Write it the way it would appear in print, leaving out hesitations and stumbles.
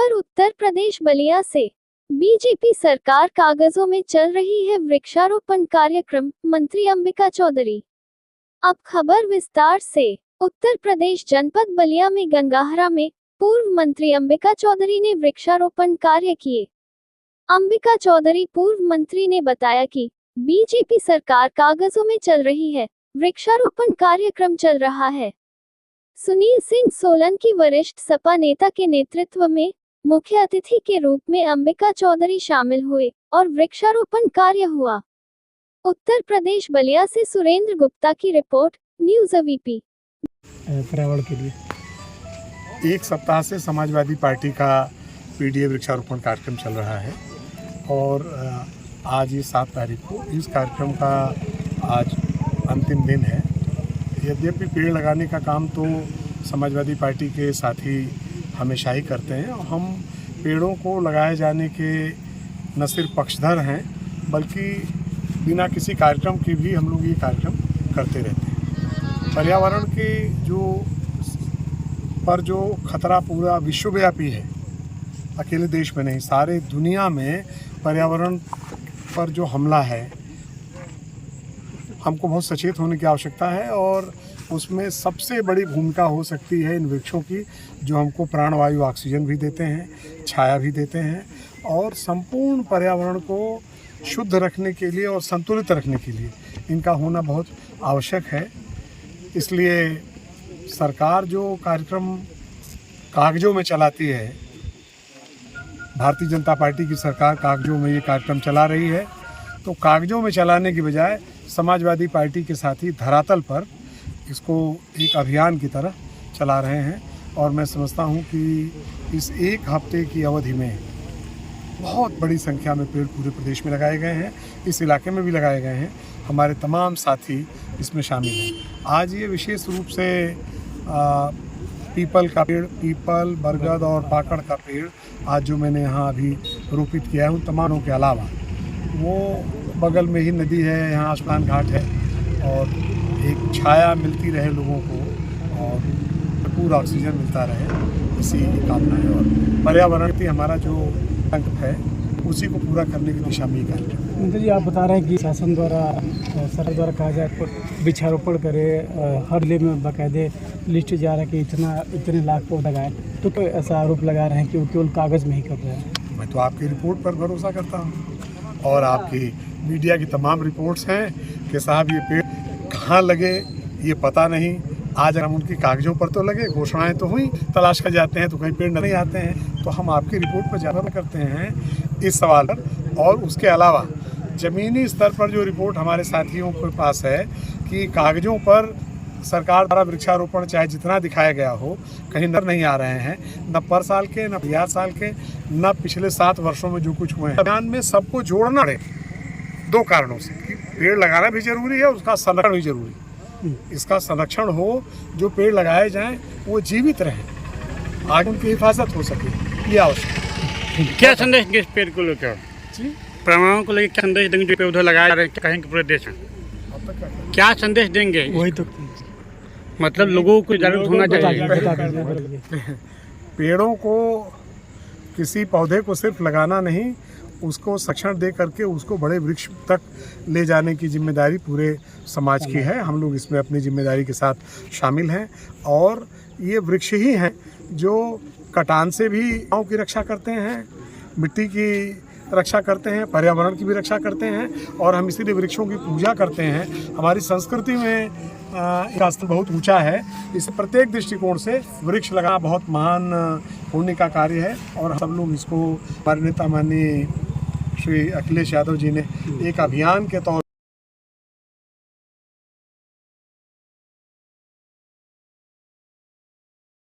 खबर उत्तर प्रदेश बलिया से। बीजेपी सरकार कागजों में चल रही है वृक्षारोपण कार्यक्रम, मंत्री अंबिका चौधरी। अब खबर विस्तार से। उत्तर प्रदेश जनपद बलिया में गंगाहरा में पूर्व मंत्री अंबिका चौधरी ने वृक्षारोपण कार्य किए। अंबिका चौधरी पूर्व मंत्री ने बताया कि बीजेपी सरकार कागजों में चल रही है, वृक्षारोपण कार्यक्रम चल रहा है। सुनील सिंह सोलन की वरिष्ठ सपा नेता के नेतृत्व में मुख्य अतिथि के रूप में अंबिका चौधरी शामिल हुए और वृक्षारोपण कार्य हुआ। उत्तर प्रदेश बलिया से सुरेंद्र गुप्ता की रिपोर्ट, न्यूज़ अवीपी। पर्यावरण के लिए एक सप्ताह से समाजवादी पार्टी का पीडीए वृक्षारोपण कार्यक्रम चल रहा है और आज ये 7 तारीख को इस कार्यक्रम का आज अंतिम दिन है। यद्यपि पेड़ लगाने का काम तो समाजवादी पार्टी के साथी हमेशा ही करते हैं और हम पेड़ों को लगाए जाने के न सिर्फ पक्षधर हैं बल्कि बिना किसी कार्यक्रम के भी हम लोग ये कार्यक्रम करते रहते हैं। पर्यावरण के जो खतरा पूरा विश्वव्यापी है, अकेले देश में नहीं सारे दुनिया में पर्यावरण पर जो हमला है, हमको बहुत सचेत होने की आवश्यकता है और उसमें सबसे बड़ी भूमिका हो सकती है इन वृक्षों की, जो हमको प्राणवायु ऑक्सीजन भी देते हैं, छाया भी देते हैं और संपूर्ण पर्यावरण को शुद्ध रखने के लिए और संतुलित रखने के लिए इनका होना बहुत आवश्यक है। इसलिए सरकार जो कार्यक्रम कागजों में चलाती है, भारतीय जनता पार्टी की सरकार कागजों में ये कार्यक्रम चला रही है, तो कागजों में चलाने की बजाय समाजवादी पार्टी के साथी धरातल पर इसको एक अभियान की तरह चला रहे हैं और मैं समझता हूं कि इस एक हफ्ते की अवधि में बहुत बड़ी संख्या में पेड़ पूरे प्रदेश में लगाए गए हैं, इस इलाके में भी लगाए गए हैं। हमारे तमाम साथी इसमें शामिल हैं। आज ये विशेष रूप से पीपल का पेड़, पीपल, बरगद और पाकड़ का पेड़ आज जो मैंने यहाँ अभी रोपित किया है, उन तमामों के अलावा वो बगल में ही नदी है, यहाँ स्नान घाट है और एक छाया मिलती रहे लोगों को और पूरा ऑक्सीजन मिलता रहे, इसी कामना है। और पर्यावरण की हमारा जो संकल्प है उसी को पूरा करने की दिशा में ही कार्यक्रम। मंत्री जी, आप बता रहे हैं कि शासन द्वारा, सरकार द्वारा कहा जाए तो वृक्षारोपण करे, हर जिले में बाकायदे लिस्ट जा रहा है कि इतने लाख पौधा लगाए, तो कोई ऐसा आरोप लगा रहे हैं कि वो केवल कागज़ में ही कर रहे हैं। मैं तो आपकी रिपोर्ट पर भरोसा करता हूँ और आपकी मीडिया की तमाम रिपोर्ट्स हैं कि साहब ये पेड़ कहाँ लगे ये पता नहीं। आज हम उनकी कागजों पर तो लगे, घोषणाएं तो हुई, तलाश कर जाते हैं तो कहीं पेड़ नहीं आते हैं। तो हम आपकी रिपोर्ट पर ज़्यादा करते हैं इस सवाल पर। और उसके अलावा ज़मीनी स्तर पर जो रिपोर्ट हमारे साथियों के पास है कि कागजों पर सरकार द्वारा वृक्षारोपण चाहे जितना दिखाया गया हो, कहीं नजर नहीं आ रहे हैं, न पर साल के, न 50 साल के, न पिछले 7 वर्षों में जो कुछ हुए हैं। अभियान में सबको जोड़ना है 2 कारणों से कि पेड़ लगाना भी जरूरी है, उसका संरक्षण भी जरूरी है। इसका संरक्षण हो, जो पेड़ लगाए जाएं वो जीवित रहें, आगे उनकी हिफाजत हो सके, ये आवश्यक है। क्या संदेश देंगे इस पेड़ को लेकर? पर्यावरण को लेकर क्या संदेश देंगे जो पौधे लगाए जा रहे हैं कहेंगे पूरे देश में? क्या संदेश देंगे? वही तो मतलब लोगों को जागरूक होना चाहिए। पेड़ों को, किसी पौधे को सिर्फ लगाना नहीं, उसको संरक्षण दे करके उसको बड़े वृक्ष तक ले जाने की जिम्मेदारी पूरे समाज की है। हम लोग इसमें अपनी जिम्मेदारी के साथ शामिल हैं और ये वृक्ष ही हैं जो कटान से भी गाँव की रक्षा करते हैं, मिट्टी की रक्षा करते हैं, पर्यावरण की भी रक्षा करते हैं और हम इसीलिए वृक्षों की पूजा करते हैं। हमारी संस्कृति में इसका स्तर बहुत ऊंचा है। इस प्रत्येक दृष्टिकोण से वृक्ष लगाना बहुत महान पुण्य का कार्य है और सब लोग इसको, हमारे नेता माननीय श्री अखिलेश यादव जी ने एक अभियान के तौर